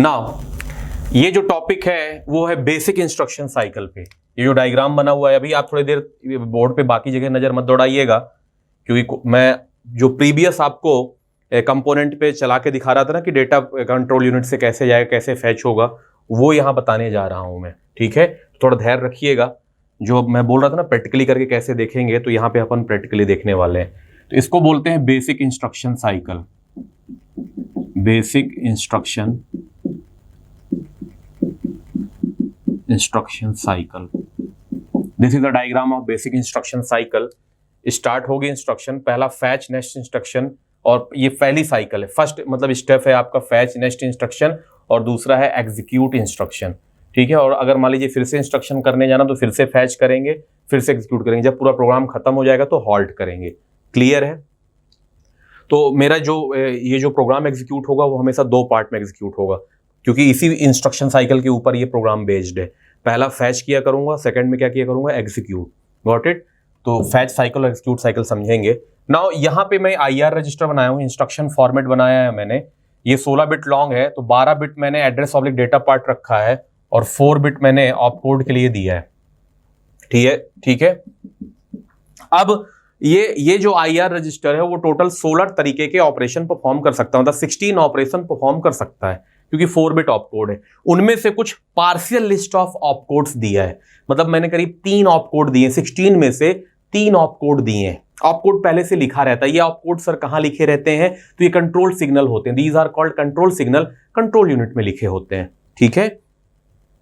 Now ये जो topic है वो है बेसिक इंस्ट्रक्शन साइकिल पे। ये जो डायग्राम बना हुआ है, अभी आप थोड़ी देर बोर्ड पे बाकी जगह नजर मत दौड़ाइएगा, क्योंकि मैं जो प्रीवियस आपको कंपोनेंट पे चला के दिखा रहा था ना कि डेटा कंट्रोल यूनिट से कैसे जाएगा, कैसे फैच होगा, वो यहाँ बताने जा रहा हूँ मैं। ठीक है, थोड़ा धैर्य रखिएगा। जो मैं बोल रहा था ना प्रैक्टिकली करके कैसे देखेंगे, तो यहाँ पे अपन प्रैक्टिकली देखने वाले हैं। तो इसको बोलते हैं basic instruction cycle. Basic instruction cycle, this is the diagram of basic instruction cycle. Start होगी इंस्ट्रक्शन, पहला फैच नेक्स्ट इंस्ट्रक्शन, और ये पहली साइकिल है। फर्स्ट मतलब स्टेप है आपका फैच नेक्स्ट इंस्ट्रक्शन, और दूसरा है एग्जीक्यूट इंस्ट्रक्शन। ठीक है, और अगर मान लीजिए फिर से इंस्ट्रक्शन करने जाना तो फिर से फैच करेंगे, फिर से एग्जीक्यूट करेंगे, जब पूरा प्रोग्राम खत्म हो जाएगा तो हॉल्ट करेंगे। क्लियर है? तो मेरा जो ये जो प्रोग्राम एग्जीक्यूट होगा वो हमेशा दो पार्ट में एग्जीक्यूट होगा, क्योंकि इसी इंस्ट्रक्शन साइकिल के ऊपर ये प्रोग्राम बेस्ड है। पहला फैच किया करूंगा, सेकंड में क्या किया करूंगा, एग्जीक्यूट। Got it? तो फैच साइकिल और एग्जीक्यूट साइकिल समझेंगे। नाउ यहाँ पे मैं IR रजिस्टर बनाया हूँ, इंस्ट्रक्शन फॉर्मेट बनाया है मैंने। ये 16 बिट लॉन्ग है, तो 12 बिट मैंने एड्रेस ऑब्लिक डेटा पार्ट रखा है, और 4 बिट मैंने ऑपकोड के लिए दिया है। ठीक है। अब ये जो IR रजिस्टर है वो टोटल 16 तरीके के ऑपरेशन परफॉर्म कर सकता है, मतलब 16 ऑपरेशन परफॉर्म कर सकता है, क्योंकि 4 बिट ऑपकोड है। उनमें से कुछ पार्शियल लिस्ट ऑफ ऑपकोड्स दिया है, मतलब मैंने करीब 3 ऑपकोड दिए, 16 में से 3 ऑपकोड दिए हैं। ऑपकोड पहले से लिखा रहता है। ये ऑपकोड सर कहां लिखे रहते हैं, तो ये कंट्रोल सिग्नल होते हैं। These are called control signal, control unit में लिखे होते हैं। ठीक है,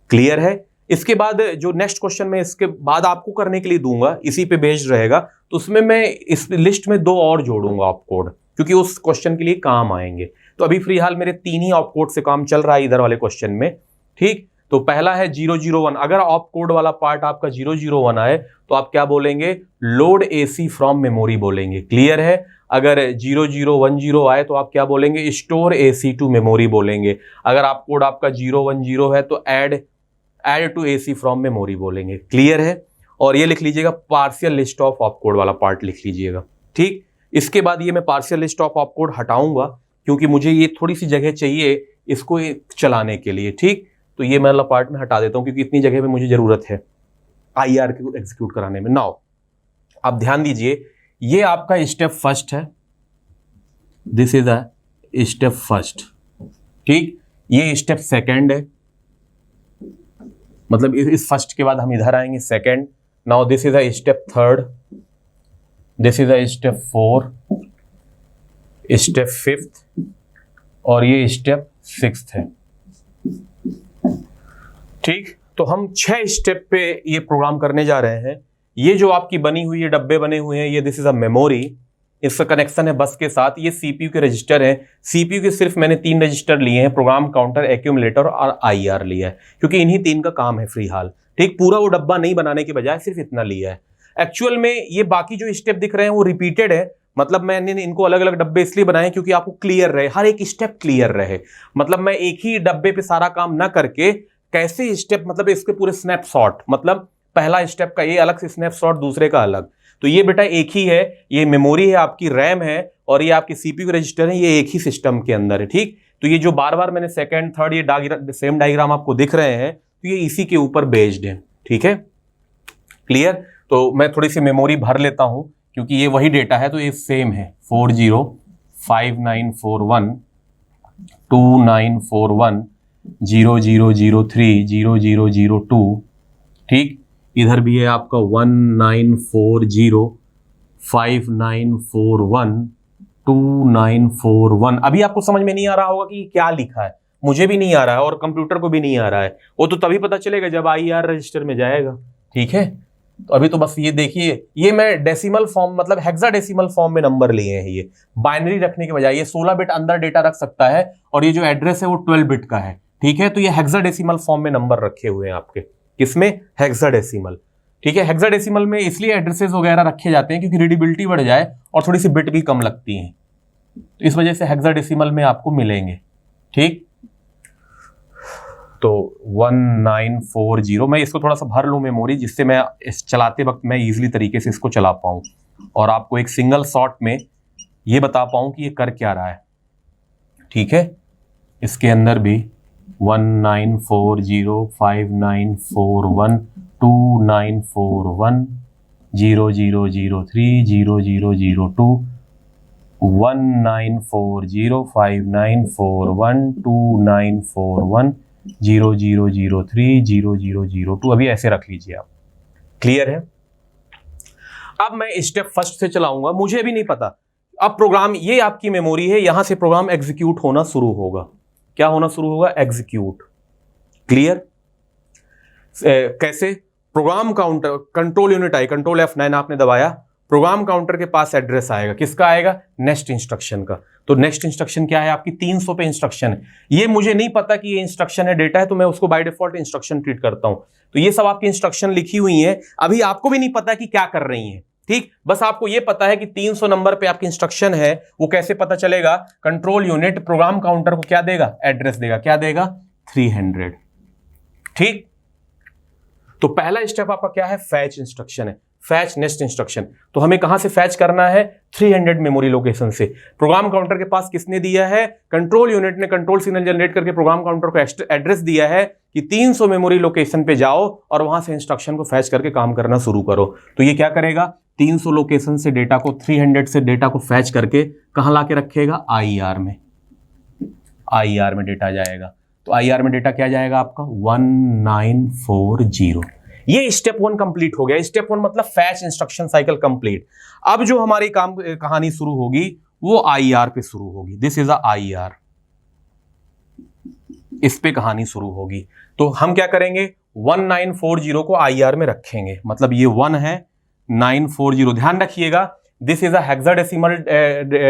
क्लियर है? इसके बाद जो नेक्स्ट क्वेश्चन मैं इसके बाद आपको करने के लिए दूंगा, इसी पे बेस्ड रहेगा, तो उसमें मैं इस लिस्ट में 2 और जोड़ूंगा ऑपकोड, क्योंकि उस क्वेश्चन के लिए काम आएंगे। तो अभी फिलहाल मेरे 3 ही ऑपकोड से काम चल रहा है इधर वाले क्वेश्चन में। ठीक, तो पहला है 001। अगर ऑपकोड वाला पार्ट आपका 001 आए तो आप क्या बोलेंगे, लोड AC फ्रॉम मेमोरी बोलेंगे। क्लियर है? अगर 0010 आए तो आप क्या बोलेंगे, स्टोर AC टू मेमोरी बोलेंगे। अगर ऑपकोड आपका 010 है तो add to AC from memory बोलेंगे। क्लियर है? और ये लिख लीजिएगा, पार्शियल लिस्ट ऑफ ऑपकोड वाला पार्ट लिख लीजिएगा। ठीक, इसके बाद ये मैं पार्शियल लिस्ट ऑफ ऑपकोड हटाऊंगा, क्योंकि मुझे ये थोड़ी सी जगह चाहिए इसको चलाने के लिए। ठीक, तो ये मैं वाला पार्ट में हटा देता हूं, क्योंकि इतनी जगह पे मुझे जरूरत है IR को एग्जीक्यूट कराने में। नाउ आप ध्यान दीजिए, ये आपका स्टेप फर्स्ट है, this is a step first. ठीक, ये स्टेप सेकंड है, मतलब इस फर्स्ट के बाद हम इधर आएंगे second. Now this is a step third, this is a step 4, step 5th, और ये स्टेप 6th है। ठीक, तो हम 6 स्टेप पे ये प्रोग्राम करने जा रहे हैं। ये जो आपकी बनी हुई है, डब्बे बने हुए हैं, ये दिस इज अ मेमोरी, इसका कनेक्शन है बस के साथ। ये CPU के रजिस्टर हैं। CPU के सिर्फ मैंने 3 रजिस्टर लिए हैं, प्रोग्राम काउंटर, एक्यूमुलेटर और IR लिया है, क्योंकि इन्हीं 3 का काम है फिलहाल। ठीक, पूरा वो डब्बा नहीं बनाने के बजाय सिर्फ इतना लिया है। एक्चुअल में ये बाकी जो स्टेप दिख रहे हैं वो रिपीटेड है, मतलब मैंने इनको अलग अलग डब्बे इसलिए बनाए क्योंकि आपको क्लियर रहे, हर एक स्टेप क्लियर रहे। मतलब मैं एक ही डब्बे पे सारा काम ना करके कैसे स्टेप, मतलब इसके पूरे स्नैपशॉट, मतलब पहला स्टेप का ये अलग से स्नैपशॉट, दूसरे का अलग। तो ये बेटा एक ही है, ये मेमोरी है आपकी, रैम है, और ये आपकी CPU के रजिस्टर है, ये एक ही सिस्टम के अंदर है। ठीक, तो ये जो बार बार मैंने सेकंड थर्ड ये सेम डायग्राम आपको दिख रहे हैं, तो ये इसी के ऊपर बेस्ड है। ठीक है, क्लियर? तो मैं थोड़ी सी मेमोरी भर लेता हूं, क्योंकि ये वही डेटा है, तो ये सेम है 405941 2941 0003 0002। ठीक, इधर भी है आपका 1940 5941 2941। अभी आपको समझ में नहीं आ रहा होगा कि क्या लिखा है, मुझे भी नहीं आ रहा है और कंप्यूटर को भी नहीं आ रहा है। वो तो तभी पता चलेगा जब IR रजिस्टर में जाएगा। ठीक है, तो अभी तो बस ये देखिए, ये मैं डेसिमल फॉर्म, मतलब हेक्साडेसिमल फॉर्म में नंबर लिए हैं। ये बाइनरी रखने के बजाय ये 16 बिट अंदर डेटा रख सकता है, और ये जो एड्रेस है वो 12 बिट का है। ठीक है, तो ये हेक्साडेसिमल फॉर्म में नंबर रखे हुए हैं आपके, किसमें, हेक्साडेसिमल। ठीक है, हेक्साडेसिमल में इसलिए एड्रेसेस वगैरह रखे जाते हैं क्योंकि रीडेबिलिटी बढ़ जाए और थोड़ी सी बिट भी कम लगती हैं, तो इस वजह से हेक्साडेसिमल में आपको मिलेंगे। ठीक, तो 1940, मैं इसको थोड़ा सा भर लूँ मेमोरी, जिससे मैं इस चलाते वक्त मैं इजीली तरीके से इसको चला पाऊँ और आपको एक सिंगल शॉट में ये बता पाऊँ कि ये कर क्या रहा है। ठीक है, इसके अंदर भी 194059412941 0003 0002 194059412941 0003 0002 अभी ऐसे रख लीजिए आप। क्लियर है? अब मैं स्टेप फर्स्ट से चलाऊंगा, मुझे भी नहीं पता। अब प्रोग्राम, ये आपकी मेमोरी है, यहां से प्रोग्राम एग्जीक्यूट होना शुरू होगा। क्या होना शुरू होगा? एग्जीक्यूट। क्लियर? कैसे? प्रोग्राम काउंटर, कंट्रोल यूनिट आई, कंट्रोल F9 आपने दबाया, प्रोग्राम काउंटर के पास एड्रेस आएगा। किसका आएगा? नेक्स्ट इंस्ट्रक्शन का। तो नेक्स्ट इंस्ट्रक्शन क्या है आपकी? 300 पे इंस्ट्रक्शन है। ये मुझे नहीं पता कि ये इंस्ट्रक्शन है, डेटा है, तो मैं उसको बाय डिफॉल्ट इंस्ट्रक्शन ट्रीट करता हूं। तो ये सब आपकी इंस्ट्रक्शन लिखी हुई है, अभी आपको भी नहीं पता कि क्या कर रही है। ठीक, बस आपको ये पता है कि 300 नंबर पे आपकी इंस्ट्रक्शन है। वो कैसे पता चलेगा? कंट्रोल यूनिट प्रोग्राम काउंटर को क्या देगा? एड्रेस देगा। क्या देगा? 300। ठीक, तो पहला स्टेप आपका क्या है? फैच इंस्ट्रक्शन है, फैच नेक्स्ट इंस्ट्रक्शन। तो हमें कहां से फैच करना है? 300 मेमोरी लोकेशन से। प्रोग्राम काउंटर के पास किसने दिया है? कंट्रोल यूनिट ने कंट्रोल सिग्नल जनरेट करके प्रोग्राम काउंटर को एड्रेस दिया है कि 300 मेमोरी लोकेशन पे जाओ और वहां से इंस्ट्रक्शन को फैच करके काम करना शुरू करो। तो ये क्या करेगा? 300 लोकेशन से डेटा को, 300 से डेटा को फैच करके कहां लाके रखेगा? IR में। IR में डेटा जाएगा। तो IR में डेटा क्या जाएगा आपका? 1940। ये स्टेप 1 कंप्लीट हो गया। स्टेप 1 मतलब फैच इंस्ट्रक्शन साइकिल कंप्लीट। अब जो हमारी कहानी शुरू होगी वो IR पे शुरू होगी। दिस इज अ IR, इस पे कहानी शुरू होगी। तो हम क्या करेंगे? 1940 को IR में रखेंगे, मतलब ये 1 है, 940। ध्यान रखिएगा, this is a hexadecimal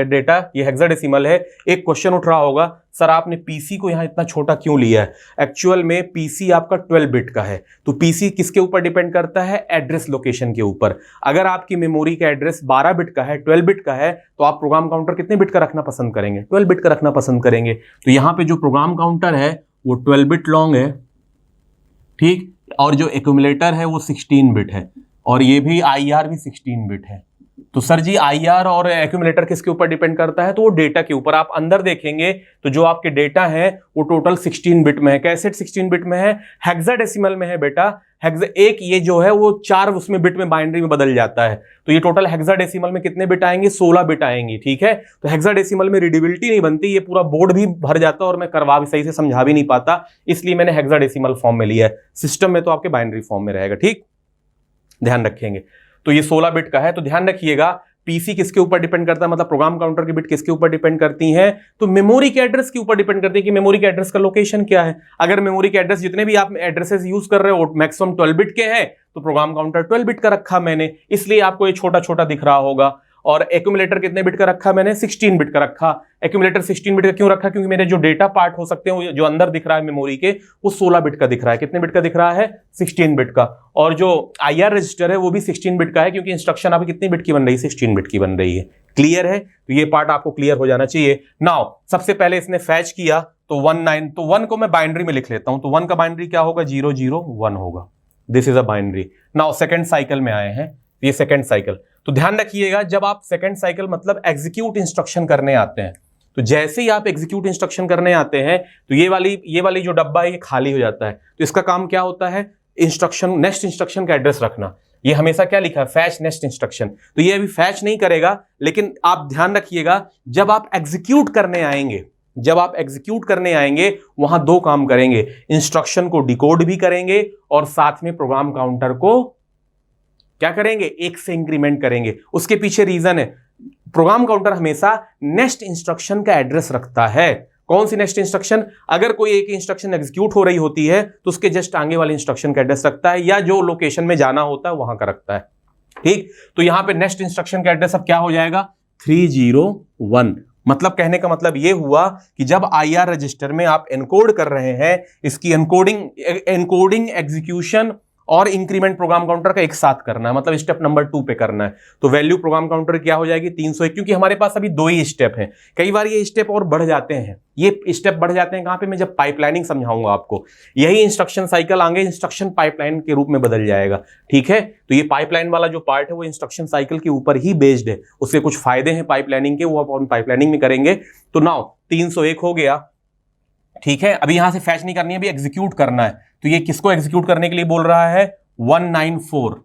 data, ये हेक्साडेसिमल है। एक क्वेश्चन उठ रहा होगा, सर आपने पीसी को यहां इतना छोटा क्यों लिया है? एक्चुअल में पीसी आपका 12 बिट का है। तो पीसी किसके ऊपर डिपेंड करता है? एड्रेस लोकेशन के ऊपर। अगर आपकी मेमोरी का एड्रेस 12 बिट का है, 12 बिट का है, तो आप प्रोग्राम काउंटर कितने बिट का रखना पसंद करेंगे? 12 बिट का रखना पसंद करेंगे। तो यहां पे जो प्रोग्राम काउंटर है वो 12 बिट लॉन्ग है, ठीक, और जो एक्यूमुलेटर है वो 16 बिट है, और ये भी IR भी 16 बिट है। तो सर जी IR और एक्यूमुलेटर किसके ऊपर डिपेंड करता है? तो वो डेटा के ऊपर। आप अंदर देखेंगे तो जो आपके डेटा है वो टोटल 16 बिट में है। कैसे 16 बिट में है? हेक्साडेसिमल में है बेटा। एक ये जो है वो 4 उसमें बिट में बाइनरी में बदल जाता है। तो ये टोटल हेक्साडेसिमल में कितने बिट आएंगे? 16 बिट आएंगी। ठीक है, तो हेक्साडेसिमल में रीडेबिलिटी नहीं बनती, ये पूरा बोर्ड भी भर जाता और मैं करवा भी सही से समझा भी नहीं पाता, इसलिए मैंने हेक्साडेसिमल फॉर्म में लिया है। सिस्टम में तो आपके बाइनरी फॉर्म में रहेगा। ठीक, ध्यान रखेंगे। तो ये 16 बिट का है। तो ध्यान रखिएगा, पीसी किसके ऊपर डिपेंड करता है, मतलब प्रोग्राम काउंटर की बिट किसके ऊपर डिपेंड करती हैं? तो मेमोरी के एड्रेस के ऊपर डिपेंड करती है कि मेमोरी के एड्रेस का लोकेशन क्या है। अगर मेमोरी के एड्रेस, जितने भी आप एड्रेसेस यूज कर रहे हो मैक्सिमम 12 बिट के हैं, तो प्रोग्राम काउंटर 12 बिट का रखा मैंने, इसलिए आपको ये छोटा छोटा दिख रहा होगा। और एक्यूमुलेटर कितने बिट का रखा मैंने? 16 बिट का रखा। एक्यूमुलेटर 16 बिट का क्यों रखा? क्योंकि मेरे जो डेटा पार्ट हो सकते हैं जो अंदर दिख रहा है मेमोरी के, वो 16 बिट का दिख रहा है। कितने बिट का दिख रहा है? 16 बिट का। और जो IR रजिस्टर है वो भी 16 बिट का है, क्योंकि इंस्ट्रक्शन आपकी कितनी बिट की बन रही है? 16 बिट की बन रही है। क्लियर है? तो ये पार्ट आपको क्लियर हो जाना चाहिए। नाउ सबसे पहले इसने फैच किया, तो 19, तो 1 को मैं बाइनरी में लिख लेता हूं। तो 1 का बाइनरी क्या होगा? 001 होगा। This is a binary. Now second cycle में आए हैं, ये सेकेंड साइकिल। तो ध्यान रखिएगा, जब आप सेकेंड साइकिल मतलब एग्जीक्यूट इंस्ट्रक्शन करने आते हैं, तो जैसे ही आप एग्जीक्यूट इंस्ट्रक्शन करने आते हैं तो ये वाली जो डब्बा है ये खाली हो जाता है। तो इसका काम क्या होता है? इंस्ट्रक्शन, नेक्स्ट इंस्ट्रक्शन का एड्रेस रखना। ये हमेशा क्या लिखा है? Fetch next instruction. तो ये अभी फैच नहीं करेगा, लेकिन आप ध्यान रखिएगा, जब आप एग्जीक्यूट करने आएंगे, वहां 2 काम करेंगे। इंस्ट्रक्शन को डिकोड भी करेंगे और साथ में प्रोग्राम काउंटर को क्या करेंगे? 1 से इंक्रीमेंट करेंगे। उसके पीछे रीजन है, प्रोग्राम काउंटर हमेशा नेक्स्ट इंस्ट्रक्शन का एड्रेस रखता है। कौन सी नेक्स्ट इंस्ट्रक्शन? अगर कोई एक इंस्ट्रक्शन एग्जीक्यूट हो रही होती है तो उसके जस्ट आगे वाले इंस्ट्रक्शन का एड्रेस रखता है, या जो लोकेशन में जाना होता है वहां का रखता है। ठीक, तो यहां पे नेक्स्ट इंस्ट्रक्शन का एड्रेस अब क्या हो जाएगा? 301। मतलब कहने का मतलब यह हुआ कि जब IR रजिस्टर में आप एनकोड कर रहे हैं, इसकी एनकोडिंग एग्जीक्यूशन और इंक्रीमेंट प्रोग्राम काउंटर का एक साथ करना है, मतलब स्टेप नंबर 2 पे करना है। तो वैल्यू प्रोग्राम काउंटर क्या हो जाएगी? 301, क्योंकि हमारे पास अभी 2 ही स्टेप हैं। कई बार ये स्टेप और बढ़ जाते हैं। ये स्टेप बढ़ जाते हैं कहां पे? मैं जब पाइपलाइनिंग समझाऊंगा आपको। यही इंस्ट्रक्शन साइकिल आगे इंस्ट्रक्शन पाइपलाइन के रूप में बदल जाएगा। ठीक है, तो ये पाइपलाइन वाला जो पार्ट है वो इंस्ट्रक्शन साइकिल के ऊपर ही बेस्ड है। उसके कुछ फायदे हैं पाइपलाइनिंग के, वो अपन पाइपलाइनिंग में करेंगे। तो नाउ 301 हो गया। ठीक है, अभी यहां से फैच नहीं करनी है, अभी एग्जीक्यूट करना है। तो ये किसको एग्जीक्यूट करने के लिए बोल रहा है? 194,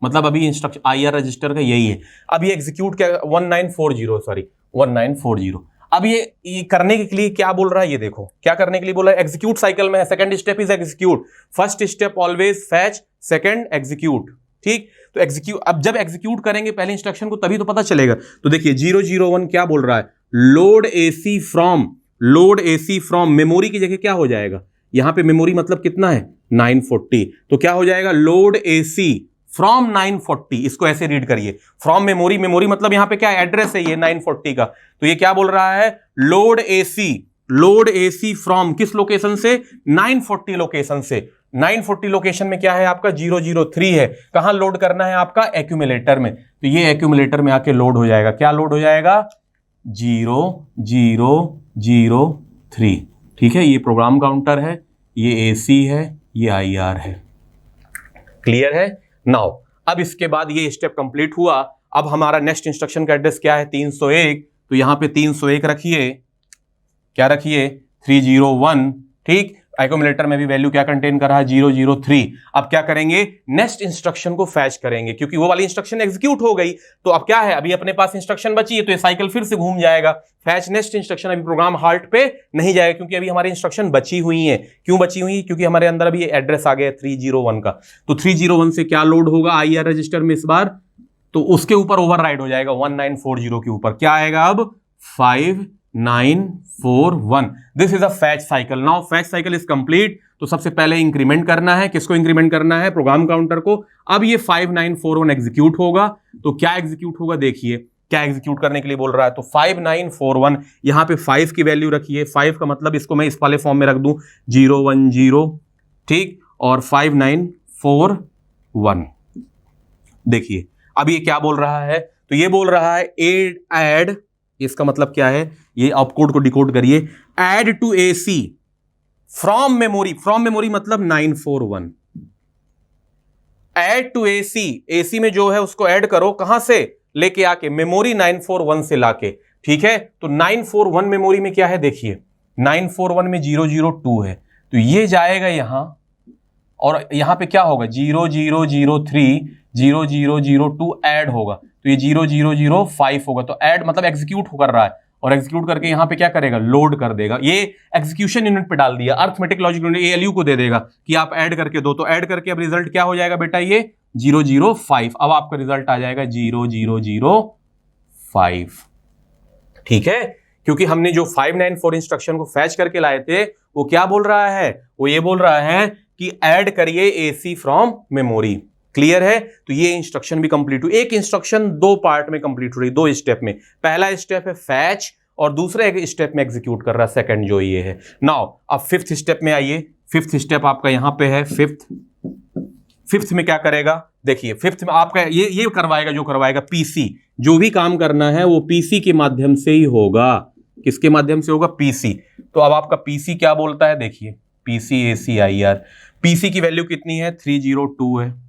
मतलब अभी इंस्ट्रक्शन IR रजिस्टर का यही है। अब ये एग्जीक्यूट क्या, 1940 अब ये करने के लिए क्या बोल रहा है, ये देखो क्या करने के लिए बोल रहा है। एग्जीक्यूट साइकिल में है, second step is execute, first step always fetch, second execute. ठीक, तो एग्जीक्यूट, अब जब एग्जीक्यूट करेंगे पहले इंस्ट्रक्शन को तभी तो पता चलेगा। तो देखिए 001 क्या बोल रहा है, लोड AC फ्रॉम मेमोरी की जगह क्या हो जाएगा, यहां पे मेमोरी मतलब कितना है 940, तो क्या हो जाएगा लोड AC फ्रॉम 940, इसको ऐसे रीड करिए, फ्रॉम मेमोरी, मेमोरी मतलब यहां पे क्या एड्रेस है ये 940 का, तो ये क्या बोल रहा है लोड AC फ्रॉम किस लोकेशन से, 940 लोकेशन से। 940 लोकेशन में क्या है आपका 003 है, कहां लोड करना है आपका एक्यूमुलेटर में, तो ये एक्यूमुलेटर में आके लोड हो जाएगा, क्या लोड हो जाएगा 0003। ठीक है, ये प्रोग्राम काउंटर है, ये AC है, ये IR है। क्लियर है? नाउ अब इसके बाद ये स्टेप कंप्लीट हुआ, अब हमारा नेक्स्ट इंस्ट्रक्शन का एड्रेस क्या है 301, तो यहां पे 301 रखिए, क्या रखिए 301। ठीक, एक्यूमुलेटर में भी वैल्यू क्या कंटेन कर रहा है 003। अब क्या करेंगे, नेक्स्ट इंस्ट्रक्शन को फैच करेंगे, क्योंकि वो वाली इंस्ट्रक्शन एग्जीक्यूट हो गई, तो अब क्या है, अभी अपने पास इंस्ट्रक्शन बची है, तो ये साइकिल फिर से घूम जाएगा। फैच नेक्स्ट इंस्ट्रक्शन, अभी प्रोग्राम हाल्ट पे नहीं जाएगा, क्योंकि अभी हमारी इंस्ट्रक्शन बची हुई है। क्यों बची हुई? क्योंकि हमारे अंदर अभी एड्रेस आ गया 301 का, तो 301 से क्या लोड होगा IR रजिस्टर में इस बार, तो उसके ऊपर ओवरराइड हो जाएगा 1940 के ऊपर, क्या आएगा अब 5941। This is a fetch cycle. Now fetch cycle is complete, तो सबसे पहले इंक्रीमेंट करना है, किसको इंक्रीमेंट करना है, प्रोग्राम काउंटर को। अब ये 5941 एग्जीक्यूट होगा, तो क्या एग्जीक्यूट होगा देखिए, क्या एग्जीक्यूट करने के लिए बोल रहा है, तो 5941 यहां पे 5 की वैल्यू रखिए, 5 का मतलब इसको मैं इस वाले फॉर्म में रख दूं 010, ठीक, और 5941। देखिए अब ये क्या बोल रहा है, तो ये बोल रहा है ऐड, इसका मतलब क्या है, ये आप कोड को डिकोड करिए, add to AC from memory मतलब 941, ऐड टू AC में जो है उसको ऐड करो, कहां से लेके आके, मेमोरी 941 से लाके। ठीक है, तो 941 मेमोरी में क्या है देखिए, 941 में 002 है, तो ये जाएगा यहां, और यहां पे क्या होगा 0003 0002 ऐड होगा, तो ये 0005 होगा, तो ऐड मतलब एग्जीक्यूट कर रहा है, और एग्जीक्यूट करके यहां पे क्या करेगा लोड कर देगा, ये एग्जीक्यूशन यूनिट पे डाल दिया, अर्थमेटिक लॉजिक यूनिट ALU को दे देगा कि आप ऐड करके दो, तो ऐड करके अब रिजल्ट क्या हो जाएगा बेटा ये 005, अब आपका रिजल्ट आ जाएगा 0005। ठीक है, क्योंकि हमने जो 594 इंस्ट्रक्शन को फैच करके लाए थे, वो क्या बोल रहा है, वो ये बोल रहा है कि ऐड करिए AC फ्रॉम मेमोरी। क्लियर है? तो ये इंस्ट्रक्शन भी कंप्लीट हुई, एक इंस्ट्रक्शन दो पार्ट में कंप्लीट हो रही, दो स्टेप में, पहला स्टेप है फैच और दूसरा एक स्टेप में एग्जीक्यूट कर रहा है, सेकंड जो ये है। नाउ अब फिफ्थ स्टेप में आइए, फिफ्थ स्टेप आपका यहां पे है, फिफ्थ में क्या करेगा देखिए, फिफ्थ में आपका ये करवाएगा, जो करवाएगा PC, जो भी काम करना है वो PC के माध्यम से ही होगा। किसके माध्यम से होगा? PC। तो अब आपका PC क्या बोलता है देखिए, PC AC IR, PC की वैल्यू कितनी है 302 है।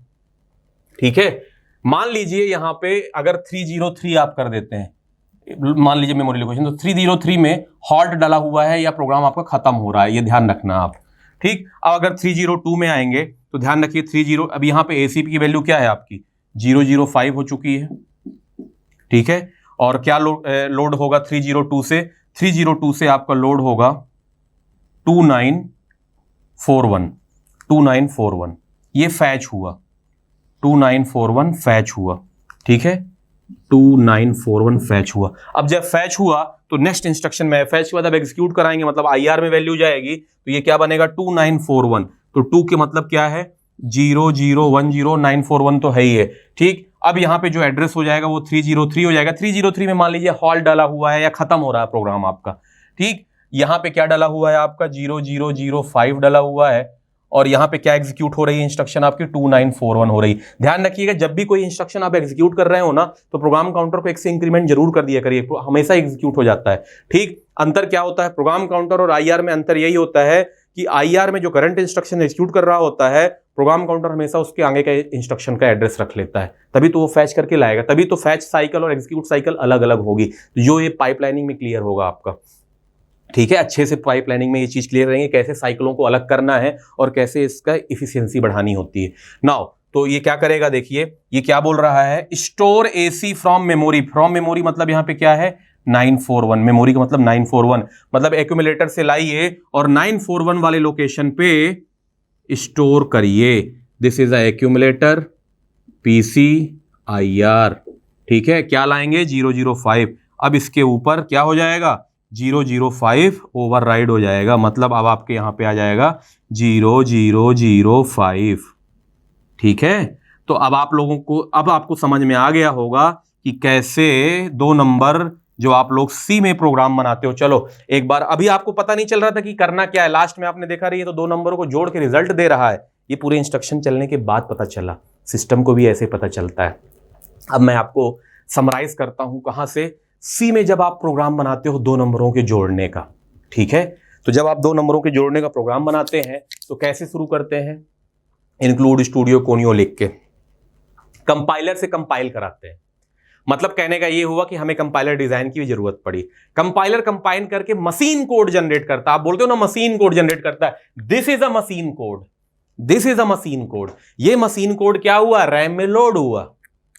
ठीक है, मान लीजिए यहां पे अगर 303 आप कर देते हैं, मान लीजिए मेमोरी लोकेशन, तो 303 में हॉल्ट डाला हुआ है या प्रोग्राम आपका खत्म हो रहा है, ये ध्यान रखना आप। ठीक, अब अगर 302 में आएंगे तो ध्यान रखिए 30, अब यहां पे ACP की वैल्यू क्या है आपकी 005 हो चुकी है। ठीक है, और क्या लोड होगा 302 से, 302 से आपका लोड होगा 2941, ये फैच हुआ, 2941 फैच हुआ। ठीक है, 2941 फैच हुआ। अब जब फैच हुआ तो नेक्स्ट इंस्ट्रक्शन में फैच हुआ, तब एग्जीक्यूट कराएंगे, मतलब IR में वैल्यू जाएगी, तो ये क्या बनेगा 2941, तो 2 के मतलब क्या है 0010941 तो है ही है। ठीक, अब यहां पे जो एड्रेस हो जाएगा वो 303 हो जाएगा। 303 में मान लीजिए हॉल्ट डाला हुआ है या खत्म हो रहा है प्रोग्राम आपका। ठीक, यहां पे क्या डाला हुआ है आपका 0005 डाला हुआ है, और यहां पे क्या एग्जीक्यूट हो रही है इंस्ट्रक्शन आपकी 2941 हो रही। ध्यान रखिएगा जब भी कोई इंस्ट्रक्शन आप एग्जीक्यूट कर रहे हो ना, तो प्रोग्राम काउंटर को 1 से इंक्रीमेंट जरूर कर दिया करिए, हमेशा एग्जीक्यूट हो जाता है। ठीक, अंतर क्या होता है प्रोग्राम काउंटर और IR में, अंतर यही होता है कि IR में जो करंट इंस्ट्रक्शन एग्जीक्यूट कर रहा होता है, प्रोग्राम काउंटर हमेशा उसके आगे का इंस्ट्रक्शन का एड्रेस रख लेता है, तभी तो वो फैच करके लाएगा, तभी तो फैच साइकिल और एग्जीक्यूट साइकिल अलग अलग होगी, जो ये पाइपलाइनिंग में क्लियर होगा आपका। ठीक है, अच्छे से पाइपलाइनिंग में ये चीज क्लियर रहेंगे, कैसे साइकिलों को अलग करना है और कैसे इसका इफिशियंसी बढ़ानी होती है। नाउ तो ये क्या करेगा, देखिए ये क्या बोल रहा है, store AC from memory. From memory मतलब यहां पे क्या है 941, मेमोरी का मतलब 941, मतलब एक्यूमुलेटर से लाइए और 941 वाले लोकेशन पे स्टोर करिए। This is a accumulator PCIR, ठीक है, क्या लाएंगे 005। अब इसके ऊपर क्या हो जाएगा 005 ओवरराइड हो जाएगा, मतलब अब आपके यहां पे आ जाएगा 0005, ठीक है। तो अब आप लोगों को, अब आपको समझ में आ गया होगा कि कैसे दो नंबर जो आप लोग सी में प्रोग्राम बनाते हो। चलो एक बार, अभी आपको पता नहीं चल रहा था कि करना क्या है, लास्ट में आपने देखा रही है तो दो नंबरों को जोड़ के रिजल्ट दे रहा है। ये पूरे इंस्ट्रक्शन चलने के बाद पता चला, सिस्टम को भी ऐसे पता चलता है। अब मैं आपको समराइज करता हूं कहां से, सी में जब आप प्रोग्राम बनाते हो दो नंबरों के जोड़ने का, ठीक है। तो जब आप दो नंबरों के जोड़ने का प्रोग्राम बनाते हैं तो कैसे शुरू करते हैं, इंक्लूड स्टूडियो कोनियो लिख के कंपाइलर से कंपाइल कराते हैं। मतलब कहने का ये हुआ कि हमें कंपाइलर डिजाइन की भी जरूरत पड़ी। कंपाइलर कंपाइन करके मशीन कोड जनरेट करता है, आप बोलते हो ना मशीन कोड जनरेट करता है, this is a machine code, this is a machine code. ये मशीन कोड क्या हुआ, रैम में लोड हुआ।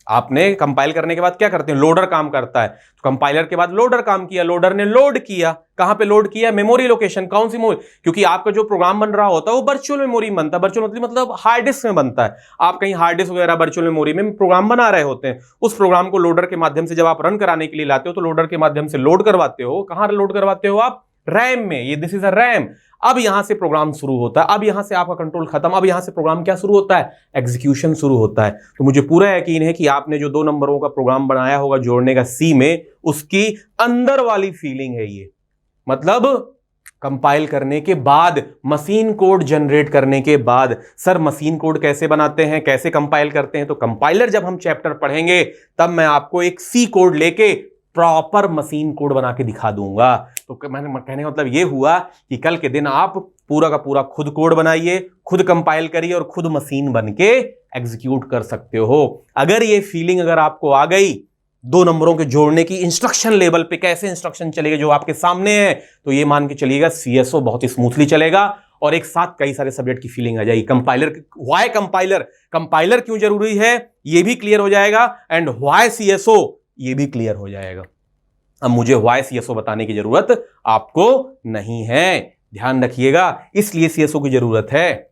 आपने कंपाइल करने के बाद क्या करते हैं, लोडर काम करता है, तो कंपाइलर के बाद लोडर काम किया, लोडर ने लोड किया, कहां पे लोड किया, मेमोरी लोकेशन। कौन सी मेमोरी, क्योंकि आपका जो प्रोग्राम बन रहा होता है वो वर्चुअल मेमोरी में बनता है, वर्चुअल मतलब हार्ड डिस्क में बनता है। आप कहीं हार्ड डिस्क वगैरह वर्चुअल मेमोरी में प्रोग्राम बना रहे होते हैं, उस प्रोग्राम को लोडर के माध्यम से जब आप रन कराने के लिए लाते हो तो लोडर के माध्यम से लोड करवाते हो। कहां लोड करवाते हो आप, रैम में, ये दिस इज अ रैम। अब यहां से प्रोग्राम शुरू होता है, अब यहां से आपका कंट्रोल खत्म, अब यहां से प्रोग्राम क्या शुरू होता है, एग्जीक्यूशन शुरू होता है। तो मुझे पूरा यकीन है कि आपने जो दो नंबरों का प्रोग्राम बनाया होगा जोड़ने का सी में, उसकी अंदर वाली फीलिंग है ये, मतलब कंपाइल करने के बाद, मशीन कोड जनरेट करने के बाद। सर मशीन कोड कैसे बनाते हैं, कैसे कंपाइल करते हैं, तो कंपाइलर जब हम चैप्टर पढ़ेंगे तब मैं आपको एक सी कोड लेके प्रॉपर मशीन कोड बना के दिखा दूंगा। तो मैंने कहने का मतलब ये हुआ कि कल के दिन आप पूरा का पूरा खुद कोड बनाइए, खुद कंपाइल करिए और खुद मशीन बन के एग्जीक्यूट कर सकते हो। अगर ये फीलिंग अगर आपको आ गई दो नंबरों के जोड़ने की, इंस्ट्रक्शन लेवल पे कैसे इंस्ट्रक्शन चलेगा जो आपके सामने है, तो ये मान के चलिएगा सीएसओ बहुत ही स्मूथली चलेगा और एक साथ कई सारे सब्जेक्ट की फीलिंग आ जाएगी। कंपाइलर, व्हाई कंपाइलर, कंपाइलर क्यों जरूरी है ये भी क्लियर हो जाएगा, एंड व्हाई सीएसओ ये भी क्लियर हो जाएगा। अब मुझे व्हाई सीएसओ बताने की जरूरत आपको नहीं है, ध्यान रखिएगा। इसलिए सीएसओ की जरूरत है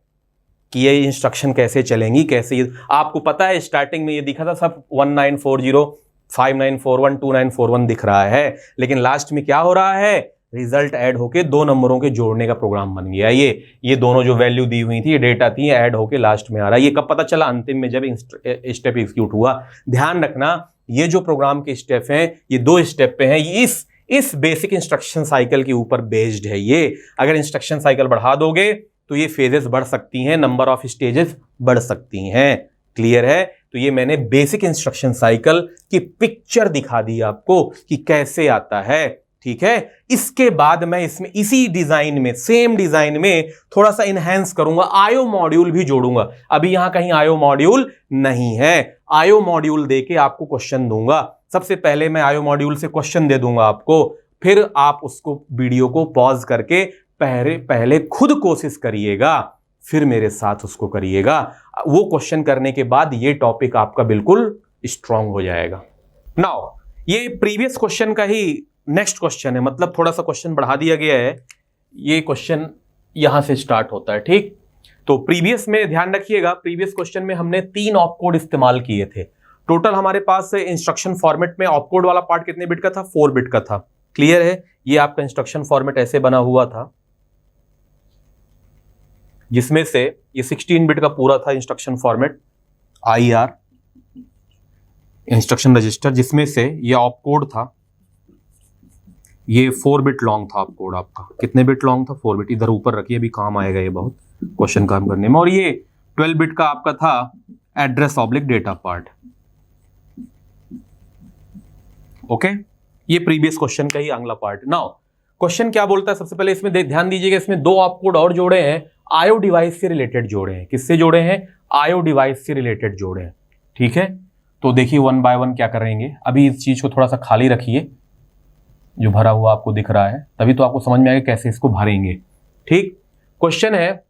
कि ये इंस्ट्रक्शन कैसे चलेंगी, कैसे। आपको पता है स्टार्टिंग में ये दिखा था सब 1940 5941 2941 दिख रहा है, लेकिन लास्ट में क्या हो रहा है, रिजल्ट ऐड होके दो नंबरों के जोड़ने का प्रोग्राम बन गया। ये दोनों जो वैल्यू दी हुई थी, ये डेटा थी, ऐड होके लास्ट में आ रहा है। ये कब पता चला, अंतिम में जब स्टेप एग्जीक्यूट हुआ। ध्यान रखना ये जो प्रोग्राम के स्टेप हैं ये दो स्टेप पे हैं, ये इस बेसिक इंस्ट्रक्शन साइकिल के ऊपर बेस्ड है। ये अगर इंस्ट्रक्शन साइकिल बढ़ा दोगे तो ये फेजेस बढ़ सकती हैं, नंबर ऑफ स्टेजेस बढ़ सकती हैं। क्लियर है? तो ये मैंने बेसिक इंस्ट्रक्शन साइकिल की पिक्चर दिखा दी आपको कि कैसे आता है, ठीक है। इसके बाद मैं इसमें इसी डिजाइन में, सेम डिजाइन में थोड़ा सा इनहेंस करूंगा, आईओ मॉड्यूल भी जोड़ूंगा। अभी यहां कहीं आईओ मॉड्यूल नहीं है, आईओ मॉड्यूल देके आपको क्वेश्चन दूंगा। सबसे पहले मैं आईओ मॉड्यूल से क्वेश्चन दे दूंगा आपको, फिर आप उसको वीडियो को पॉज करके पहले खुद कोशिश करिएगा, फिर मेरे साथ उसको करिएगा। वो क्वेश्चन करने के बाद ये टॉपिक आपका बिल्कुल स्ट्रांग हो जाएगा। नाउ ये प्रीवियस क्वेश्चन का ही नेक्स्ट क्वेश्चन है, मतलब थोड़ा सा क्वेश्चन बढ़ा दिया गया है। ये क्वेश्चन यहां से स्टार्ट होता है, ठीक। तो प्रीवियस में ध्यान रखिएगा, प्रीवियस क्वेश्चन में हमने 3 ऑपकोड इस्तेमाल किए थे। टोटल हमारे पास इंस्ट्रक्शन फॉर्मेट में ऑपकोड वाला पार्ट कितने बिट का था, 4 बिट का था। क्लियर है? ये आपका इंस्ट्रक्शन फॉर्मेट ऐसे बना हुआ था, जिसमें से ये 16 बिट का पूरा था instruction format, IR instruction register, जिसमें से ये ऑपकोड था, ये 4 बिट लॉन्ग था ऑपकोड आपका। कितने बिट लॉन्ग था, 4 बिट। इधर ऊपर रखिए, अभी काम आएगा ये बहुत क्वेश्चन काम करने में। और ये 12 बिट का आपका था address oblique data part. Okay, ये प्रीवियस क्वेश्चन का ही अगला पार्ट। नाउ क्वेश्चन क्या बोलता है, सबसे पहले इसमें ध्यान दीजिएगा, इसमें 2 ऑपकोड और जोड़े हैं, आईओ डिवाइस से रिलेटेड जोड़े हैं। किससे जोड़े हैं, आईओ डिवाइस से रिलेटेड जोड़े हैं, ठीक है। तो देखिए 1 बाय 1 क्या करेंगे। अभी इस चीज को थोड़ा सा खाली रखिए, जो भरा हुआ आपको दिख रहा है, तभी तो आपको समझ में आएगा कैसे इसको भरेंगे। ठीक, क्वेश्चन है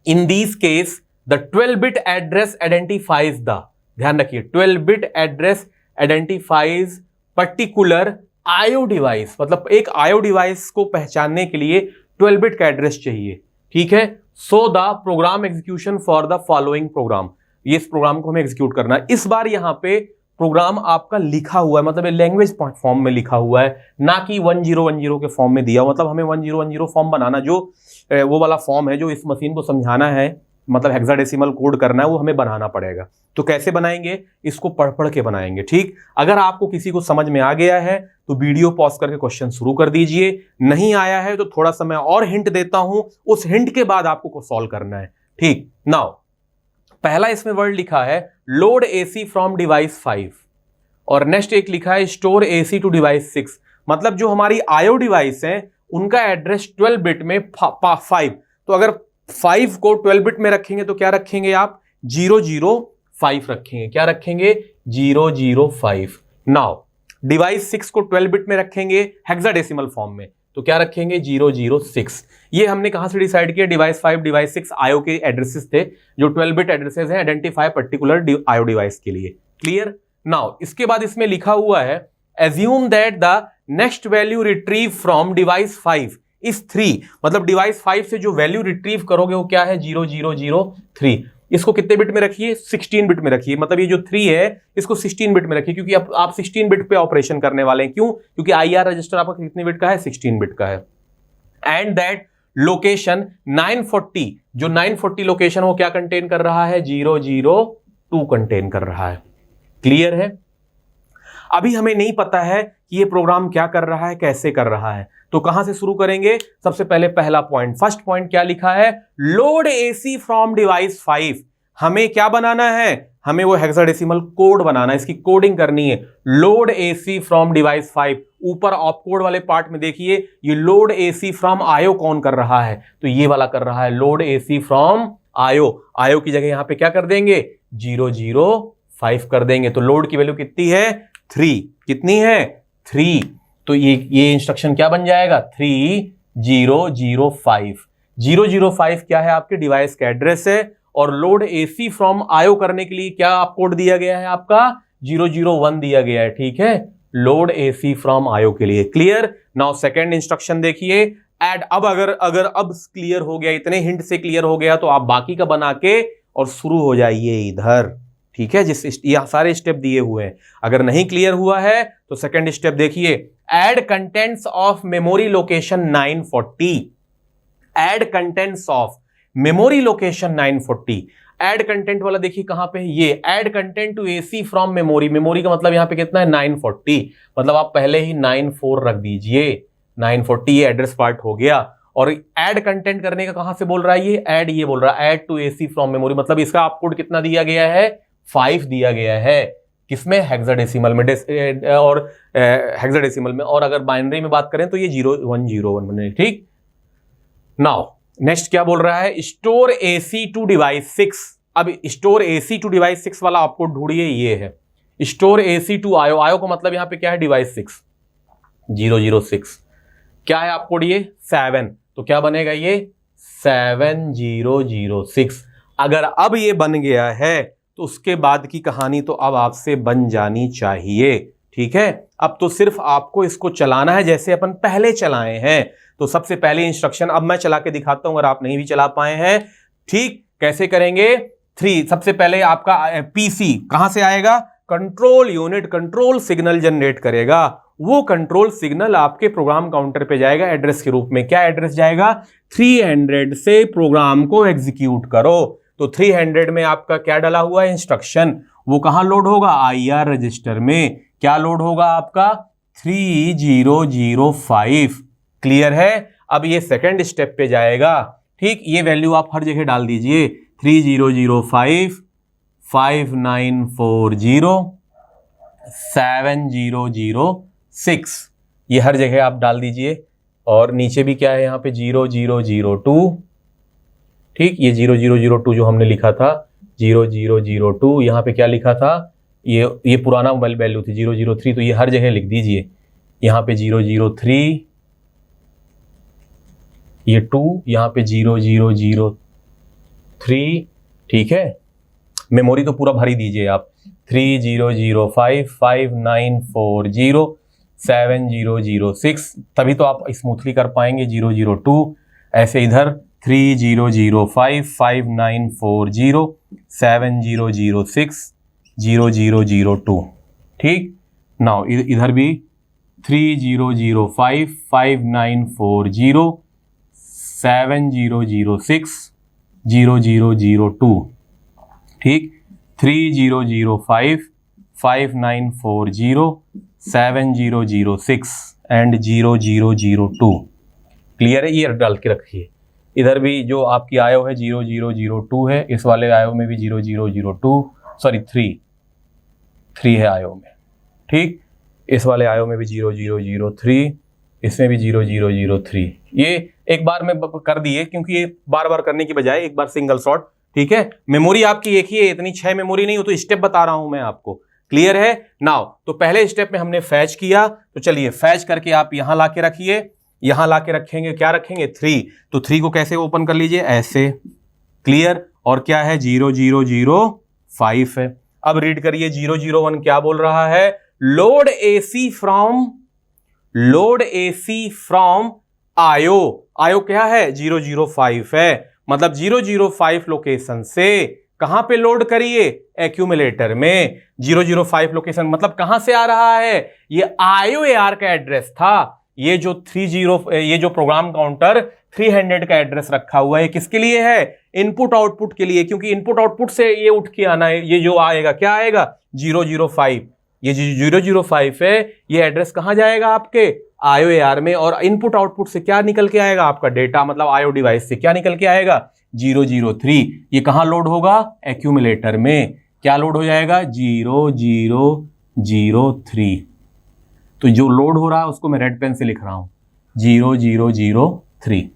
in this case the 12 bit address identifies the, ध्यान रखिए 12 bit address identifies particular IO device, मतलब एक आईओ डिवाइस को पहचानने के लिए 12 बिट का एड्रेस चाहिए। ठीक है, so the program execution for the following programme, ये इस प्रोग्राम को हमें एग्जीक्यूट करना है। इस बार यहां पे प्रोग्राम आपका लिखा हुआ है, मतलब लैंग्वेज फॉर्म में लिखा हुआ है, ना कि 1010 के फॉर्म में दिया हुआ। मतलब हमें 1010 फॉर्म बनाना, जो वो वाला फॉर्म है जो इस मशीन को समझाना है, मतलब हेक्साडेसिमल कोड करना है, वो हमें बनाना पड़ेगा। तो कैसे बनाएंगे, इसको पढ़ के बनाएंगे। ठीक, अगर आपको किसी को समझ में आ गया है तो वीडियो पॉज करके क्वेश्चन शुरू कर दीजिए, नहीं आया है तो थोड़ा सा मैं और हिंट देता हूं, उस हिंट के बाद आपको सॉल्व करना है। ठीक, नाउ पहला इसमें वर्ड लिखा है लोड एसी फ्रॉम डिवाइस 5 और नेक्स्ट एक लिखा है स्टोर एसी टू डिवाइस 6। मतलब जो हमारी आईओ डिवाइस है उनका एड्रेस 12 बिट में 5, तो अगर 5 को 12 बिट में रखेंगे तो क्या रखेंगे आप, 005 रखेंगे। क्या रखेंगे, 005। नाउ डिवाइस 6 को 12 बिट में रखेंगे हेक्साडेसिमल फॉर्म में, तो क्या रखेंगे, 006। ये हमने कहां से डिसाइड किया, डिवाइस 5 डिवाइस 6 आईओ के एड्रेसेस थे, जो 12 बिट एड्रेसेस हैं आइडेंटिफाई पर्टिकुलर आईओ डिवाइस के लिए। क्लियर। नाउ इसके बाद इसमें लिखा हुआ है assume that the next value retrieve from device 5 is 3, मतलब डिवाइस 5 से जो वैल्यू रिट्रीव करोगे वो क्या है, 0003। इसको कितने बिट में रखिए, 16 बिट में रखिए। मतलब ये जो 3 है इसको 16 बिट में रखिए, क्योंकि आप 16 बिट पे ऑपरेशन करने वाले हैं। क्यों, क्योंकि आईआर रजिस्टर आपका कितने बिट का है, 16 बिट का है। एंड दैट लोकेशन 940, जो 940 लोकेशन वो क्या कंटेन कर रहा है, 002 कंटेन कर रहा है। क्लियर है। अभी हमें नहीं पता है कि ये प्रोग्राम क्या कर रहा है, कैसे कर रहा है, तो कहां से शुरू करेंगे। सबसे पहले पहला पॉइंट, फर्स्ट पॉइंट क्या लिखा है, लोड एसी फ्रॉम डिवाइस 5। हमें क्या बनाना है, हमें वो हेक्साडेसिमल कोड बनाना है, इसकी कोडिंग करनी है। लोड एसी फ्रॉम डिवाइस 5, ऊपर ऑप कोड वाले पार्ट में देखिए ये लोड एसी फ्रॉम आईओ कौन कर रहा है, तो ये वाला कर रहा है, load AC from IO. IO की जगह यहां पे क्या कर देंगे, 005 कर देंगे। तो लोड की वैल्यू कितनी है, 3। कितनी है, 3। तो ये इंस्ट्रक्शन क्या बन जाएगा, 3005। 005 क्या है, आपके डिवाइस का एड्रेस है। और लोड एसी फ्रॉम आईओ करने के लिए क्या आप कोड दिया गया है, आपका 001 दिया गया है। ठीक है, लोड एसी फ्रॉम आईओ के लिए। क्लियर। नाउ सेकंड इंस्ट्रक्शन देखिए, ऐड। अब अगर अब क्लियर हो गया, इतने हिंट से क्लियर हो गया, तो आप बाकी का बना के और शुरू हो जाइए इधर। ठीक है, ये सारे स्टेप दिए हुए हैं। अगर नहीं क्लियर हुआ है तो सेकंड स्टेप देखिए, add contents of memory location 940। Add contents of memory location 940। Add content वाला देखिए कहां पे है, ये add content to AC from memory. Memory का मतलब यहां पे कितना है, 940। मतलब आप पहले ही 94 रख दीजिए, 940 ये एड्रेस पार्ट हो गया। और ऐड कंटेंट करने का कहां से बोल रहा है, ये ऐड, ये बोल रहा है add to AC from memory. मतलब इसका आप कोड कितना दिया गया है, 5 दिया गया है। किसमें, हेक्साडेसिमल में, और हेक्साडेसिमल में। और अगर बाइनरी में बात करें तो ये 0101 बने। ठीक। नाउ नेक्स्ट क्या बोल रहा है, स्टोर एसी टू डिवाइस 6। अब स्टोर एसी टू डिवाइस 6 वाला आपको ढूंढिए, ये है store AC to IO. IO का मतलब यहां पे क्या है, डिवाइस 6, 006। क्या है आपको, ये 7, तो क्या बनेगा ये 7006। अगर अब ये बन गया है तो उसके बाद की कहानी तो अब आपसे बन जानी चाहिए। ठीक है, अब तो सिर्फ आपको इसको चलाना है जैसे अपन पहले चलाए हैं। तो सबसे पहले इंस्ट्रक्शन अब मैं चला के दिखाता हूं, अगर आप नहीं भी चला पाए हैं। ठीक, कैसे करेंगे, 3। सबसे पहले आपका पीसी कहां से आएगा, control unit control signal generate करेगा। वो कंट्रोल सिग्नल आपके प्रोग्राम काउंटर पे जाएगा एड्रेस के रूप में। क्या एड्रेस जाएगा, 300 से प्रोग्राम को एग्जीक्यूट करो। तो 300 में आपका क्या डाला हुआ है, इंस्ट्रक्शन, वो कहां लोड होगा, आईआर रजिस्टर में। क्या लोड होगा आपका, 3005। क्लियर है। अब ये सेकंड स्टेप पे जाएगा। ठीक, ये वैल्यू आप हर जगह डाल दीजिए, 3005, 5940, 7006, ये हर जगह आप डाल दीजिए। और नीचे भी क्या है, यहाँ पे 0002। ठीक, ये 0002 जो हमने लिखा था, 0002, यहाँ पे क्या लिखा था, ये पुराना वैल्यू थी 003, तो ये हर जगह लिख दीजिए। यहाँ पे 003, ये 2, यहाँ पे 0003, ठीक है। मेमोरी तो पूरा भर ही दीजिए आप। 300559407006, तभी तो आप स्मूथली कर पाएंगे। 002, ऐसे इधर 3005594070060002, ठीक। नाउ इधर भी 3005594070060002, ठीक। 300559407006 एंड 0002, क्लियर है। ये डाल के रखिए। इधर भी जो आपकी आयो है 0002 है, इस वाले आयो में भी 0002, सॉरी 3 है आयो में, ठीक। इस वाले आयो में भी 0003, इसमें भी 0003। ये एक बार में कर दिए, क्योंकि ये बार बार करने की बजाय एक बार सिंगल शॉट, ठीक है। मेमोरी आपकी एक ही है, इतनी 6 मेमोरी नहीं हो, तो स्टेप बता रहा हूं मैं आपको, क्लियर है। नाउ तो पहले स्टेप में हमने फैच किया, तो चलिए फैच करके आप यहां ला के रखिए। यहां ला के रखेंगे, क्या रखेंगे 3, तो 3 को कैसे ओपन कर लीजिए, ऐसे, क्लियर। और क्या है 0005 है। अब रीड करिए 001 क्या बोल रहा है, लोड एसी फ्रॉम आयो। आयो क्या है 005 है, मतलब 005 लोकेशन से कहां पे लोड करिए, एक्यूमुलेटर में। 005 लोकेशन मतलब कहां से आ रहा है, ये आयो एआर का एड्रेस था। ये जो प्रोग्राम काउंटर 300 का एड्रेस रखा हुआ है, किसके लिए है, इनपुट आउटपुट के लिए, क्योंकि इनपुट आउटपुट से ये उठ के आना है। ये जो आएगा क्या आएगा 005, ये जो 005 है, ये एड्रेस कहां जाएगा आपके आयो एआर में, और इनपुट आउटपुट से क्या निकल के आएगा आपका डेटा, मतलब आयो डिवाइस से क्या निकल के आएगा 003। ये कहां लोड होगा, एक्यूमुलेटर में। क्या लोड हो जाएगा 0003। तो जो लोड हो रहा है उसको मैं रेड पेन से लिख रहा हूं 0003,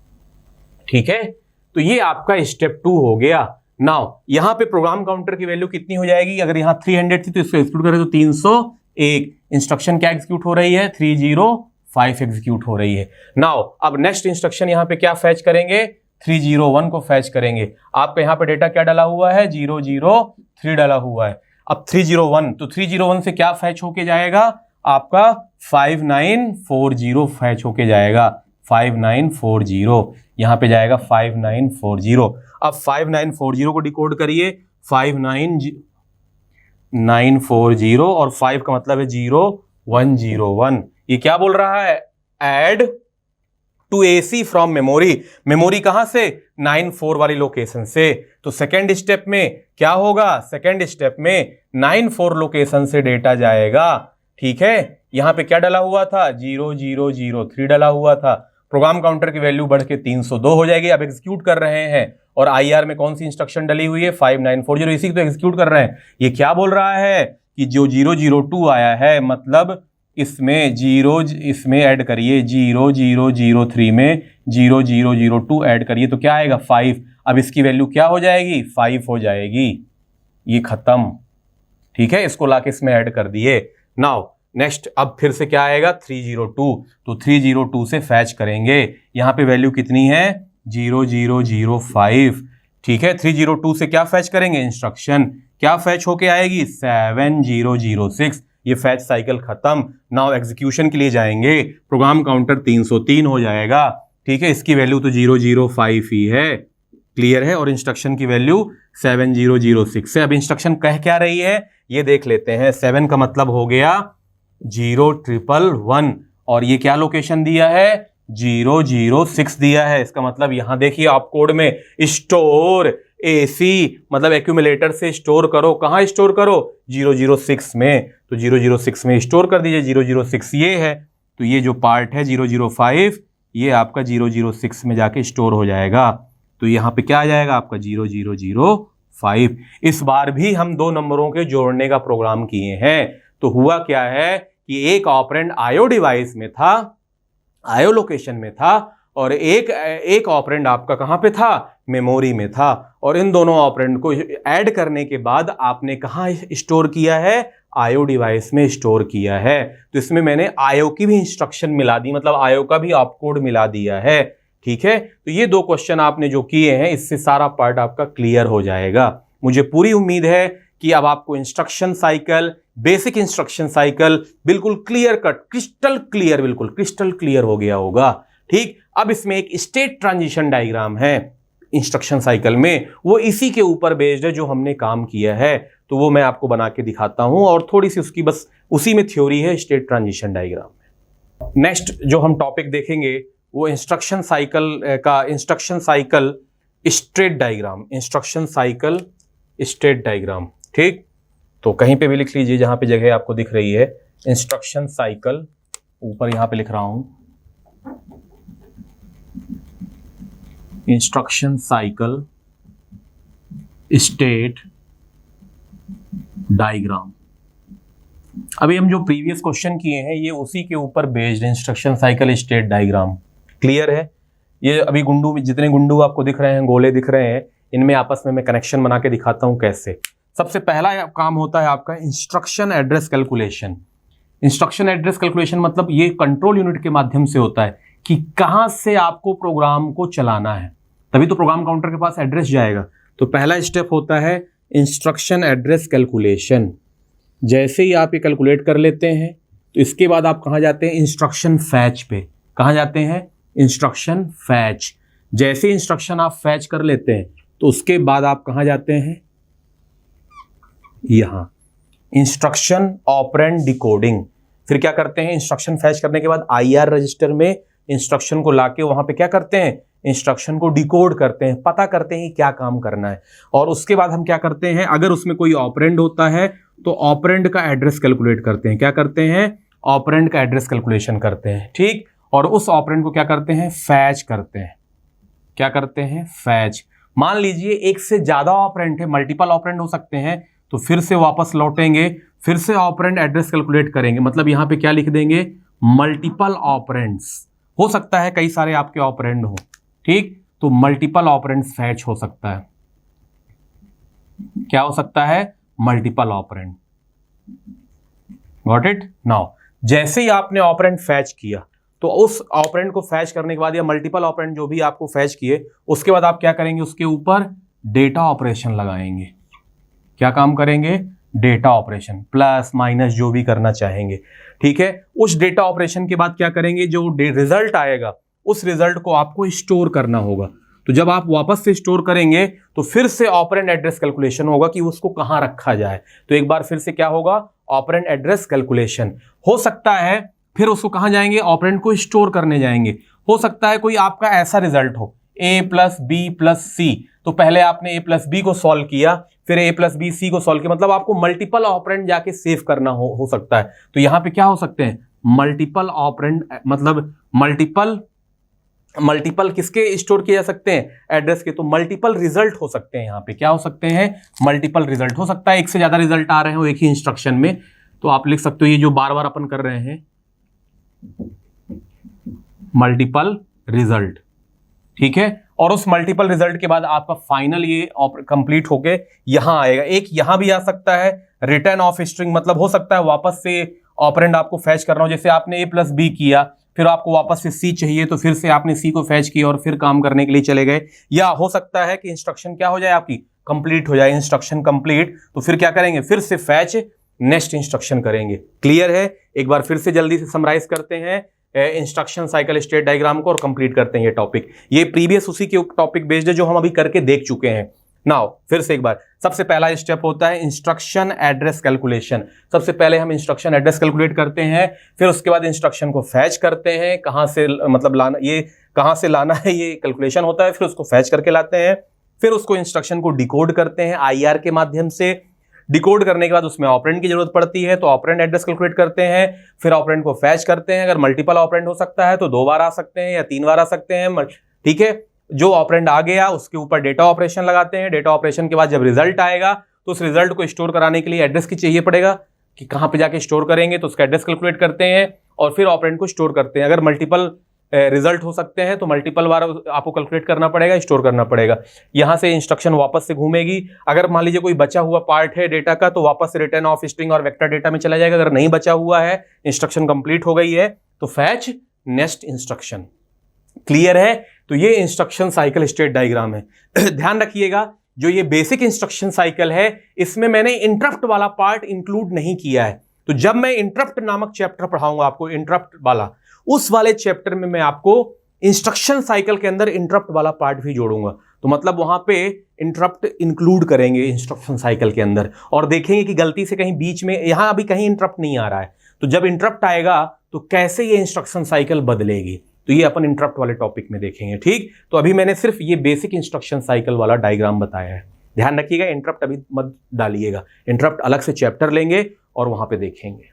ठीक है। तो ये आपका स्टेप 2 हो गया। नाउ यहां पे प्रोग्राम काउंटर की वैल्यू कितनी हो जाएगी, अगर यहां 300 थी तो इसको एक्सक्लूड करें तो 301। इंस्ट्रक्शन क्या एग्जीक्यूट हो रही है, 305 एग्जीक्यूट हो रही है। नाउ अब नेक्स्ट इंस्ट्रक्शन यहां पे क्या फैच करेंगे, 301 को फैच करेंगे। आपका यहां पे डेटा क्या डाला हुआ है, 003 डाला हुआ है। अब 301, तो 301 से क्या फैच होके जाएगा आपका 5940 फैच होके जाएगा, 5940 यहां पे जाएगा 5940। अब 5940 को डिकोड करिए, 59940 और 5 का मतलब है 0101। ये क्या बोल रहा है, add to AC from memory. Memory कहां से, 94 वाली लोकेशन से। तो सेकेंड स्टेप में क्या होगा, सेकेंड स्टेप में 94 लोकेशन से डेटा जाएगा, ठीक है। यहां पे क्या डाला हुआ था 0003 डाला हुआ था। प्रोग्राम काउंटर की वैल्यू बढ़ के 302 हो जाएगी। अब एग्जीक्यूट कर रहे हैं, और आईआर में कौन सी इंस्ट्रक्शन डली हुई है 5940, इसी को तो एग्जीक्यूट कर रहे हैं। ये क्या बोल रहा है कि जो 002 आया है, मतलब इसमें इसमें ऐड करिए 0003 में 0002 ऐड करिए तो क्या आएगा 5। अब इसकी वैल्यू क्या हो जाएगी 5 हो जाएगी, ये खत्म, ठीक है। इसको लाके इसमें ऐड कर दिए। नाउ नेक्स्ट अब फिर से क्या आएगा 302, तो 302 से फैच करेंगे। यहां पे वैल्यू कितनी है 0005, ठीक है। 302 से क्या फैच करेंगे, इंस्ट्रक्शन क्या फैच होके आएगी 7006। ये फैच साइकिल खत्म। नाउ एग्जीक्यूशन के लिए जाएंगे, प्रोग्राम काउंटर 303 हो जाएगा, ठीक है। इसकी वैल्यू तो 005 ही है, क्लियर है। और इंस्ट्रक्शन की वैल्यू 7006 है। अब इंस्ट्रक्शन कह क्या रही है ये देख लेते हैं। 7 का मतलब हो गया 0111, और ये क्या लोकेशन दिया है 006 दिया है। इसका मतलब यहां देखिए आप कोड में स्टोर एसी मतलब एक्यूमुलेटर से स्टोर करो, कहां स्टोर करो 006 में, तो 006 में स्टोर कर दीजिए। 006 ये है, तो ये जो पार्ट है 005 ये आपका 006 में जाके स्टोर हो जाएगा। तो यहां पे क्या आ जाएगा आपका 0005। इस बार भी हम 2 नंबरों के जोड़ने का प्रोग्राम किए हैं। तो हुआ क्या है कि एक ऑपरेंड आयो डिवाइस में था, आयो लोकेशन में था, और एक ऑपरेंड आपका कहां पे था मेमोरी में था। और इन दोनों ऑपरेंड को ऐड करने के बाद आपने कहां स्टोर किया है आईओ डिवाइस में स्टोर किया है। तो इसमें मैंने आईओ की भी इंस्ट्रक्शन मिला दी, मतलब आईओ का भी ऑपकोड मिला दिया है। ठीक है, तो ये दो क्वेश्चन आपने जो किए हैं इससे सारा पार्ट आपका क्लियर हो जाएगा। मुझे पूरी उम्मीद है कि अब आपको instruction cycle, basic instruction cycle बिल्कुल क्लियर कट, क्रिस्टल क्लियर, बिल्कुल क्रिस्टल क्लियर हो गया होगा। ठीक, अब इसमें एक स्टेट ट्रांजिशन डायग्राम है इंस्ट्रक्शन साइकिल में, वो इसी के ऊपर बेस्ड है जो हमने काम किया है, तो वो मैं आपको बना के दिखाता हूं और थोड़ी सी उसकी बस उसी में थ्योरी है स्टेट ट्रांजिशन डायग्राम में। नेक्स्ट जो हम टॉपिक देखेंगे वो इंस्ट्रक्शन साइकिल का instruction cycle state diagram, instruction cycle state diagram. ठीक, तो कहीं पे भी लिख लीजिए जहां पे जगह आपको दिख रही है, इंस्ट्रक्शन साइकिल, ऊपर यहां पे लिख रहा हूं इंस्ट्रक्शन साइकिल स्टेट डायग्राम। अभी हम जो प्रीवियस क्वेश्चन किए हैं ये उसी के ऊपर based instruction cycle state diagram. Clear है? ये अभी गुंडू, जितने गुंडू आपको दिख रहे हैं, गोले दिख रहे हैं, इनमें आपस में मैं कनेक्शन बना के दिखाता हूं कैसे। सबसे पहला काम होता है आपका instruction address calculation. Instruction address calculation मतलब ये कंट्रोल यूनिट के माध्यम से होता है कि कहां से आपको प्रोग्राम को चलाना है, तभी तो प्रोग्राम काउंटर के पास एड्रेस जाएगा। तो पहला स्टेप होता है इंस्ट्रक्शन एड्रेस कैलकुलेशन। जैसे ही आप ये कैलकुलेट कर लेते हैं तो इसके बाद आप कहां जाते हैं, इंस्ट्रक्शन फैच पे। कहां जाते हैं? Instruction fetch. जैसे इंस्ट्रक्शन आप फैच कर लेते हैं तो उसके बाद आप कहां जाते हैं, यहां इंस्ट्रक्शन ऑपरेंड डिकोडिंग। फिर क्या करते हैं, इंस्ट्रक्शन फैच करने के बाद आईआर रजिस्टर में इंस्ट्रक्शन को लाके वहां पे क्या करते हैं, इंस्ट्रक्शन को डिकोड करते हैं, पता करते हैं क्या काम करना है। और उसके बाद हम क्या करते हैं, अगर उसमें कोई ऑपरेंड होता है तो ऑपरेंड का एड्रेस कैलकुलेट करते हैं। क्या करते हैं? ऑपरेंड का एड्रेस कैलकुलेशन करते हैं। ठीक, और उस ऑपरेंड को क्या करते हैं, फैच करते हैं। क्या करते हैं? फैच। मान लीजिए एक से ज्यादा ऑपरेंड है, मल्टीपल ऑपरेंड हो सकते हैं, तो फिर से वापस लौटेंगे, फिर से ऑपरेंड एड्रेस कैलकुलेट करेंगे। मतलब यहां पे क्या लिख देंगे, मल्टीपल ऑपरेंड्स। हो सकता है कई सारे आपके ऑपरेंड हो, ठीक, तो मल्टीपल ऑपरेंड्स फैच हो सकता है। क्या हो सकता है? Multiple operand. Got it? Now जैसे ही आपने ऑपरेंड फैच किया तो उस ऑपरेंड को फैच करने के बाद या मल्टीपल ऑपरेंड जो भी आपको फैच किए, उसके बाद आप क्या करेंगे, उसके ऊपर डेटा ऑपरेशन लगाएंगे। क्या काम करेंगे? डेटा ऑपरेशन, प्लस माइनस जो भी करना चाहेंगे। ठीक है, उस डेटा ऑपरेशन के बाद क्या करेंगे, जो रिजल्ट आएगा उस रिजल्ट को आपको स्टोर करना होगा। तो जब आप वापस से स्टोर करेंगे तो फिर से ऑपरेंड एड्रेस कैलकुलेशन होगा कि उसको कहां रखा जाए। तो एक बार फिर से क्या होगा, ऑपरेंड एड्रेस कैलकुलेशन। हो सकता है फिर उसको कहां जाएंगे, ऑपरेंड को स्टोर करने जाएंगे। हो सकता है कोई आपका ऐसा रिजल्ट हो a प्लस बी प्लस सी, तो पहले आपने a प्लस बी को सॉल्व किया, फिर a प्लस बी सी को सॉल्व किया, मतलब आपको मल्टीपल ऑपरेंड जाके सेव करना हो सकता है। तो यहां पे क्या हो सकते हैं, मल्टीपल ऑपरेंड, मतलब मल्टीपल किसके स्टोर किए जा सकते हैं, एड्रेस के। तो मल्टीपल रिजल्ट हो सकते हैं, यहां पे क्या हो सकते हैं, मल्टीपल रिजल्ट हो सकता है। एक से ज्यादा रिजल्ट आ रहे हो एक ही इंस्ट्रक्शन में, तो आप लिख सकते हो ये जो बार बार अपन कर रहे हैं, मल्टीपल रिजल्ट। ठीक है, और उस मल्टीपल रिजल्ट के बाद आपका फाइनल ये कंप्लीट होके यहां आएगा। एक यहां भी आ सकता है रिटर्न ऑफ स्ट्रिंग, मतलब हो सकता है वापस से ऑपरेंड आपको फैच करना हो। जैसे आपने a प्लस बी किया, फिर आपको वापस से c चाहिए, तो फिर से आपने c को फैच किया और फिर काम करने के लिए चले गए। या हो सकता है कि इंस्ट्रक्शन क्या हो जाए, आपकी कंप्लीट हो जाए, इंस्ट्रक्शन कंप्लीट, तो फिर क्या करेंगे, फिर से फैच नेक्स्ट इंस्ट्रक्शन करेंगे। क्लियर है? एक बार फिर से जल्दी से समराइज करते हैं इंस्ट्रक्शन साइकिल स्टेट डायग्राम को और कंप्लीट करते हैं ये टॉपिक। ये प्रीवियस उसी के टॉपिक बेस्ड है जो हम अभी करके देख चुके हैं। नाउ फिर से एक बार, सबसे पहला स्टेप होता है इंस्ट्रक्शन एड्रेस कैलकुलेशन। सबसे पहले हम इंस्ट्रक्शन एड्रेस कैलकुलेट करते हैं, फिर उसके बाद इंस्ट्रक्शन को फैच करते हैं, कहां से मतलब लाना, ये कहां से लाना है ये कैलकुलेशन होता है, फिर उसको फैच करके लाते हैं, फिर उसको इंस्ट्रक्शन को डिकोड करते हैं आईआर के माध्यम से। डिकोड करने के बाद उसमें ऑपरेंड की जरूरत पड़ती है, तो ऑपरेंड एड्रेस कैलकुलेट करते हैं, फिर ऑपरेंड को फैच करते हैं। अगर मल्टीपल ऑपरेंड हो सकता है तो 2 बार आ सकते हैं या 3 बार आ सकते हैं। ठीक है, जो ऑपरेंड आ गया उसके ऊपर डेटा ऑपरेशन लगाते हैं। डेटा ऑपरेशन के बाद जब रिजल्ट आएगा तो उस रिजल्ट को स्टोर कराने के लिए एड्रेस की चाहिए पड़ेगा कि कहां पे जाके स्टोर करेंगे, तो उसका एड्रेस कैलकुलेट करते हैं और फिर ऑपरेंड को स्टोर करते हैं। अगर मल्टीपल रिजल्ट हो सकते हैं, तो मल्टीपल बार आपको कैलकुलेट करना पड़ेगा, स्टोर करना पड़ेगा। यहाँ से इंस्ट्रक्शन वापस से घूमेगी, अगर मान लीजिए कोई बचा हुआ पार्ट है डेटा का तो वापस से रिटर्न ऑफ स्ट्रिंग और वेक्टर डेटा में चला जाएगा। अगर नहीं बचा हुआ है, इंस्ट्रक्शन कंप्लीट हो गई है, तो फैच नेक्स्ट इंस्ट्रक्शन। क्लियर है? तो ये इंस्ट्रक्शन साइकिल स्टेट डायग्राम है। ध्यान रखिएगा, जो ये बेसिक इंस्ट्रक्शन साइकिल है इसमें मैंने इंटरप्ट वाला पार्ट इंक्लूड नहीं किया है। तो जब मैं इंटरप्ट नामक चैप्टर पढ़ाऊंगा आपको, इंटरप्ट वाला, उस वाले चैप्टर में मैं आपको इंस्ट्रक्शन साइकिल के अंदर इंटरप्ट वाला पार्ट भी जोड़ूंगा। तो मतलब वहां पे इंटरप्ट इंक्लूड करेंगे इंस्ट्रक्शन साइकिल के अंदर, और देखेंगे कि गलती से कहीं बीच में, यहां अभी कहीं इंटरप्ट नहीं आ रहा है, तो जब इंटरप्ट आएगा तो कैसे ये इंस्ट्रक्शन साइकिल बदलेगी, तो ये अपन इंटरप्ट वाले टॉपिक में देखेंगे। ठीक, तो अभी मैंने सिर्फ ये बेसिक इंस्ट्रक्शन साइकिल वाला डायग्राम बताया है। ध्यान रखिएगा, इंटरप्ट अभी मत डालिएगा, इंटरप्ट अलग से चैप्टर लेंगे और वहां पे देखेंगे।